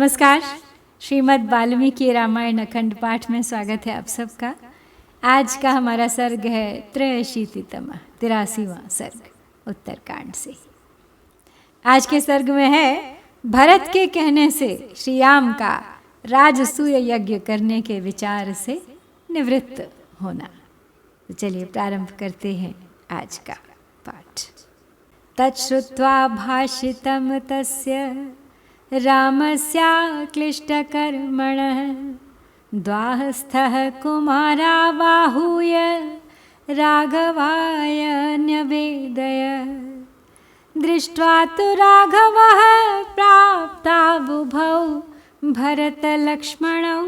नमस्कार। श्रीमद् वाल्मीकि रामायण अखंड पाठ में स्वागत है आप सबका। आज का हमारा सर्ग है 83वां सर्ग उत्तरकांड से। आज के सर्ग में है भरत के कहने से श्री राम का राजसूय यज्ञ करने के विचार से निवृत्त होना। तो चलिए प्रारंभ करते हैं आज का पाठ। तच्छ्रुत्वा भाषितं तस्य रामस्याक्लिष्टकर्मणः द्वाहस्थः कुमारा बाहूय राघवाय न्यवेदयत्। दृष्ट्वा तु राघवः प्राप्ता बुभौ भरतलक्ष्मणौ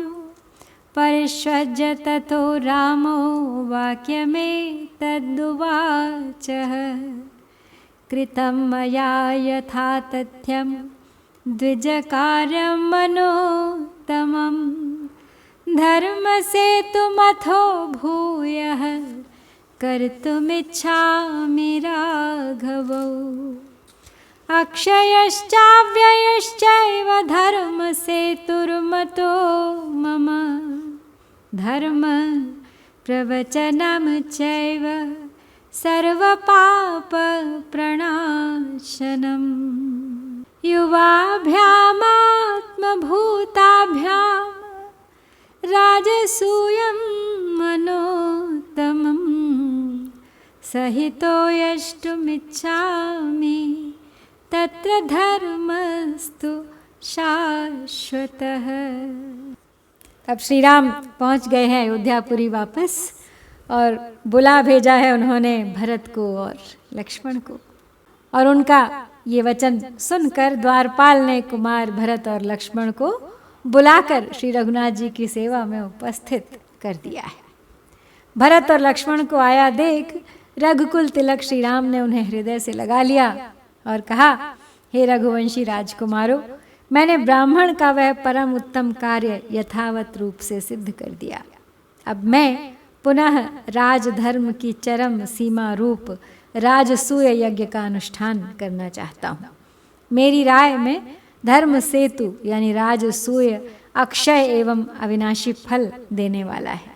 परिष्वज्य ततो रामो वाक्यमेतदुवाचः। कृतं मया यथा तथ्यं द्विजकार्यं मनोत्तमं धर्मसेतुमथो भूयः कर्तुमिच्छामि राघवौ। अक्षयश्चाव्ययश्चैव धर्मसेतुर्मतो मम धर्म प्रवचनं चैव सर्वपापप्रणाशनम्। युवाभ्यामात्मभूताभ्यां राजसूयं मनोत्तमं सहितो यष्टुमिच्छामि तत्र धर्मस्तु शाश्वतः। अब श्री राम पहुँच गए हैं अयोध्यापुरी वापस और बुला भेजा है उन्होंने भरत को और लक्ष्मण को। और उनका ये वचन सुनकर द्वारपाल ने कुमार भरत और लक्ष्मण को बुलाकर श्री रघुनाथ जी की सेवा में उपस्थित कर दिया है। भरत और लक्ष्मण को आया देख रघुकुल तिलक श्री राम ने उन्हें हृदय से लगा लिया और कहा, हे रघुवंशी राजकुमारों, मैंने ब्राह्मण का वह परम उत्तम कार्य यथावत रूप से सिद्ध कर दिया। अब मैं पुनः राजधर्म की चरम सीमा रूप राजसूय यज्ञ का अनुष्ठान करना चाहता हूँ। मेरी राय में धर्म सेतु यानी राजसूय अक्षय एवं अविनाशी फल देने वाला है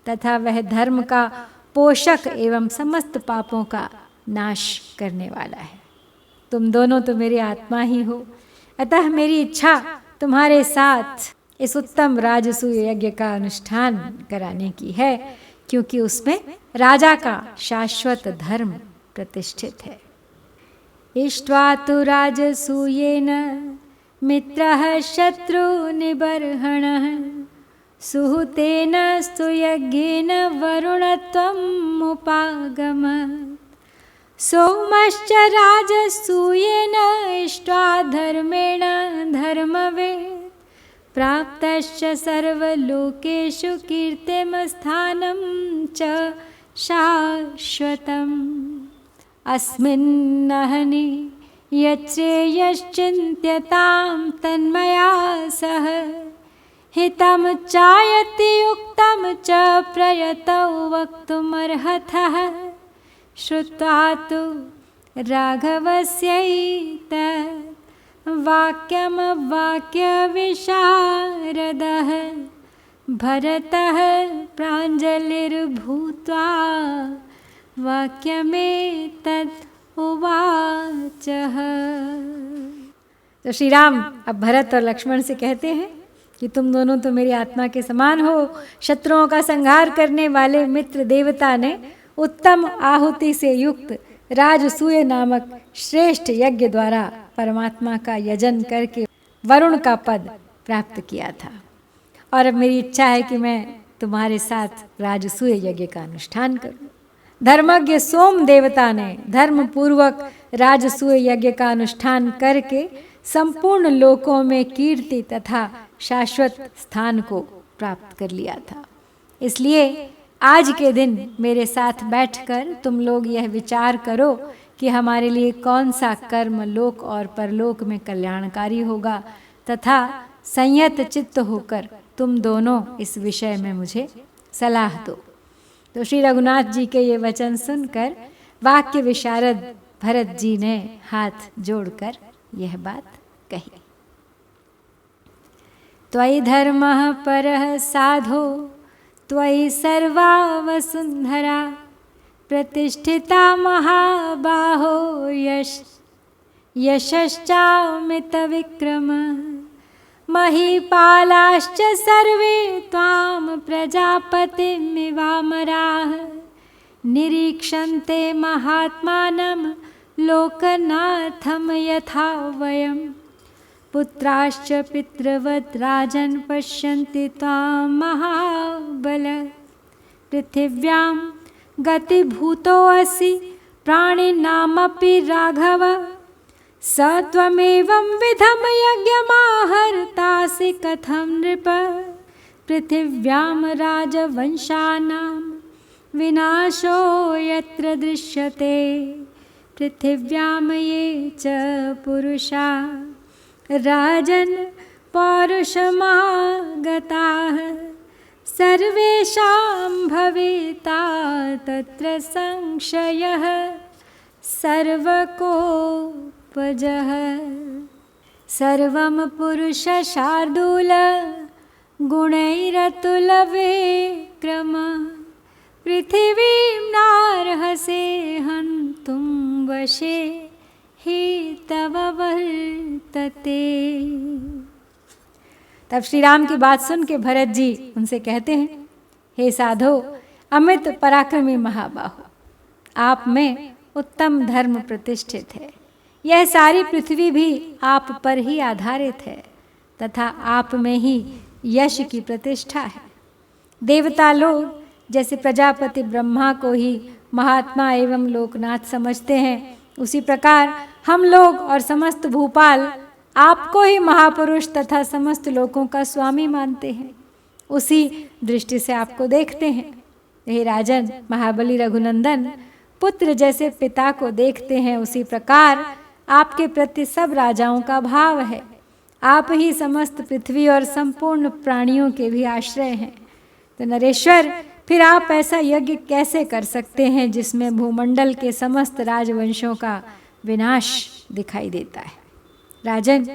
तथा वह धर्म का पोषक एवं समस्त पापों का नाश करने वाला है। तुम दोनों तो मेरी आत्मा ही हो, अतः मेरी इच्छा तुम्हारे साथ इस उत्तम राजसूय यज्ञ का अनुष्ठान कराने की है, क्योंकि उसमें राजा का शाश्वत धर्म प्रतिष्ठित है। इष्ट्वा तु राजसूयेन मित्रः शत्रुनिबर्हणः सुहृतेन स्तु यज्ञेन वरुणत्वम् उपागमत्। सोमश्च राजसूयेन इष्ट्वा धर्मेण धर्मवेत् प्राप्तश्च सर्वलोकेषु कीर्तिमस्थानं च शाश्वतम्। अस्मिन्नहनि यच्छ्रेयश्चिन्त्यतां तन्मया सह हितं चायति उक्तं च प्रयतौ वक्तुमर्हतः। श्रुत्वा तु राघवस्यैतत् वाक्यं वाक्यविशारदः भरतः प्राञ्जलिर्भूत्वा वाक्यमेतत् उवाचः। तो श्री राम अब भरत और लक्ष्मण से कहते हैं कि तुम दोनों तो मेरी आत्मा के समान हो। शत्रुओं का संहार करने वाले मित्र देवता ने उत्तम आहुति से युक्त राजसूय नामक श्रेष्ठ यज्ञ द्वारा परमात्मा का यजन करके वरुण का पद प्राप्त किया था। और अब मेरी इच्छा है कि मैं तुम्हारे साथ राजसूय यज्ञ का अनुष्ठान करूं। धर्मज्ञ सोम देवता ने धर्म पूर्वक राजसूय यज्ञ का अनुष्ठान करके संपूर्ण लोकों में कीर्ति तथा शाश्वत स्थान को प्राप्त कर लिया था। इसलिए आज के दिन मेरे साथ बैठकर तुम लोग यह विचार करो कि हमारे लिए कौन सा कर्म लोक और परलोक में कल्याणकारी होगा तथा संयत चित्त होकर तुम दोनों इस विषय में मुझे सलाह दो। तो श्री रघुनाथ जी के ये वचन सुनकर वाक्य विशारद भरत जी ने हाथ जोड़कर यह बात कही। त्वयि धर्मः परः साधो त्वयि सर्वा वसुन्धरा प्रतिष्ठिता महाबाहो यशश्चामितविक्रम महीपालाश्च सर्वे त्वां प्रजापतिमिवामराः निरीक्षन्ते महात्मानं लोकनाथं यथा वयं पुत्राश्च पितृवत् राजन् पश्यन्ति त्वां महाबल पृथिव्यां गतिभूतोऽसि प्राणिनामपि राघव स त्वमेवं विधं यज्ञमाहर्तासि कथं नृप पृथिव्यां राजवंशानां विनाशो यत्र दृश्यते पृथिव्यां ये च पुरुषा राजन् पौरुषमागताः सर्वेषां भविता तत्र संशयः सर्वकोपजः सर्वं पुरुषशार्दूल गुणैरतुलविक्रम पृथिवीं नार्हसे हन्तुं वशे हि तव वर्तते। तब श्री राम की बात सुन के भरत जी उनसे कहते हैं, हे साधो अमित पराक्रमी महाबाहो, आप में उत्तम धर्म प्रतिष्ठित है। यह सारी पृथ्वी भी आप पर ही आधारित है तथा आप में ही यश की प्रतिष्ठा है। देवता लोग जैसे प्रजापति ब्रह्मा को ही महात्मा एवं लोकनाथ समझते हैं, उसी प्रकार हम लोग और समस्त भूपाल आपको ही महापुरुष तथा समस्त लोकों का स्वामी मानते हैं। उसी दृष्टि से आपको देखते हैं। हे राजन महाबली रघुनंदन, पुत्र जैसे पिता को देखते हैं, उसी प्रकार आपके प्रति सब राजाओं का भाव है। आप ही समस्त पृथ्वी और संपूर्ण प्राणियों के भी आश्रय हैं। तो नरेश्वर, फिर आप ऐसा यज्ञ कैसे कर सकते हैं जिसमें भूमंडल के समस्त राजवंशों का विनाश दिखाई देता है? राजन,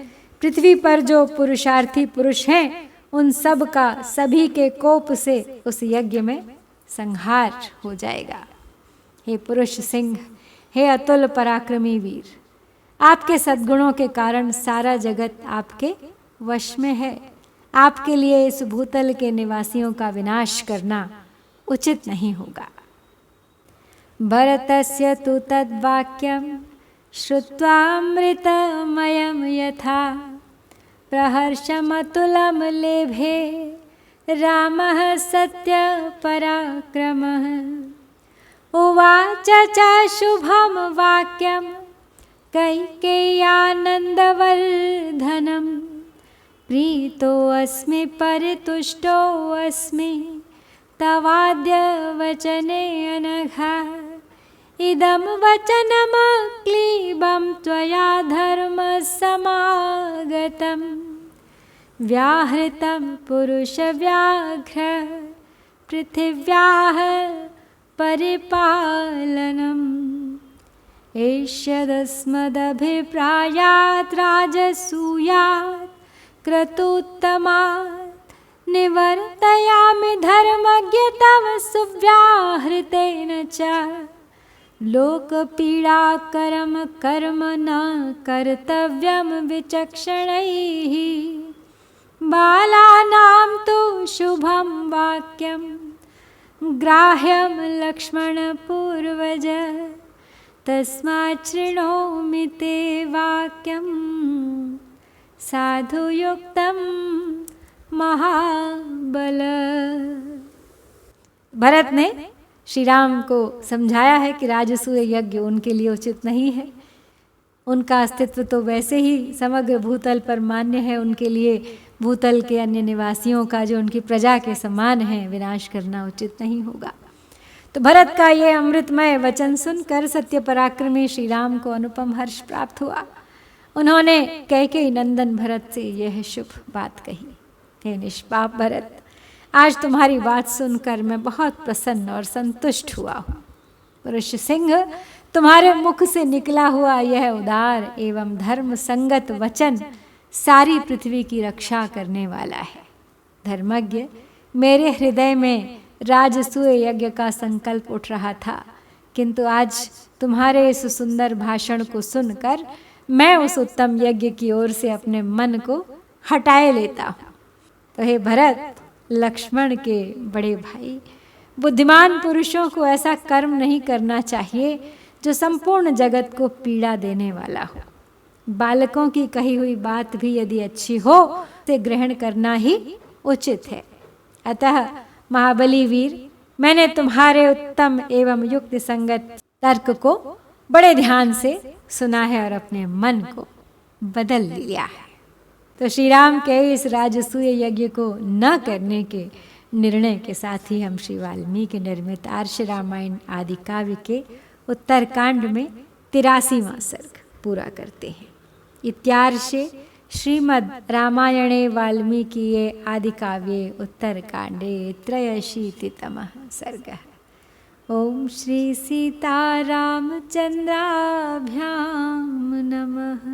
पृथ्वी पर जो पुरुषार्थी पुरुष हैं उन सब का सभी के कोप से उस यज्ञ में संहार हो जाएगा। हे पुरुष सिंह, हे अतुल पराक्रमी वीर, आपके सद्गुणों के कारण सारा जगत आपके वश में है। आपके लिए इस भूतल के निवासियों का विनाश करना उचित नहीं होगा। भरतस्य तु तद्वाक्यं श्रुत्वामृतमयं यथा प्रहर्षमतुलं लेभे रामः सत्यपराक्रमः उवाच च शुभं वाक्यं कैकेय्यानन्दवर्धनं प्रीतोऽस्मि परितुष्टोऽस्मि तवाद्य वचने अनघा इदं वचनमक्लीबं त्वया धर्मसमागतं व्याहृतं पुरुषव्याघ्र पृथिव्याः परिपालनम् एष्यदस्मदभिप्रायात् राजसूयात् क्रतुत्तमात् निवर्तयामि धर्मज्ञ तव सुव्याहृतेन च लोकपीडाकरं कर्म न कर्तव्यं विचक्षणैः बालानां तु शुभं वाक्यं ग्राह्यं लक्ष्मणपूर्वज तस्मात् शृणोमि ते वाक्यं साधुयुक्तं महाबल। भरत ने श्री राम को समझाया है कि राजसूय यज्ञ उनके लिए उचित नहीं है। उनका अस्तित्व तो वैसे ही समग्र भूतल पर मान्य है, उनके लिए भूतल के अन्य निवासियों का जो उनकी प्रजा के समान है विनाश करना उचित नहीं होगा। तो भरत का ये अमृतमय वचन सुनकर सत्य पराक्रमी श्री राम को अनुपम हर्ष प्राप्त हुआ। उन्होंने कैकेयी नंदन भरत से यह शुभ बात कही, हे निष्पाप भरत, आज तुम्हारी बात सुनकर मैं बहुत प्रसन्न और संतुष्ट हुआ हूँ। पुरुष सिंह, तुम्हारे मुख से निकला हुआ यह उदार एवं धर्म संगत वचन सारी पृथ्वी की रक्षा करने वाला है। धर्मज्ञ, मेरे हृदय में राजसूय यज्ञ का संकल्प उठ रहा था, किंतु आज तुम्हारे इस सुंदर भाषण को सुनकर मैं उस उत्तम यज्ञ की ओर से अपने मन को हटाए लेता हूँ। तो हे भरत, लक्ष्मण के बड़े भाई, बुद्धिमान पुरुषों को ऐसा कर्म नहीं करना चाहिए जो संपूर्ण जगत को पीड़ा देने वाला हो। बालकों की कही हुई बात भी यदि अच्छी हो तो ग्रहण करना ही उचित है। अतः महाबली वीर, मैंने तुम्हारे उत्तम एवं युक्त संगत तर्क को बड़े ध्यान से सुना है और अपने मन को बदल लिया है। तो श्री राम के इस राजसूय यज्ञ को न करने के निर्णय के साथ ही हम श्री वाल्मीकि निर्मित आर्ष रामायण आदि काव्य के उत्तरकांड में 83वां सर्ग पूरा करते हैं। इत्यार्षे श्रीमद् रामायणे वाल्मीकिये आदि काव्ये उत्तरकांडे 83तमः सर्गः। ओम श्री सीतारामचंद्राभ्यां नमः।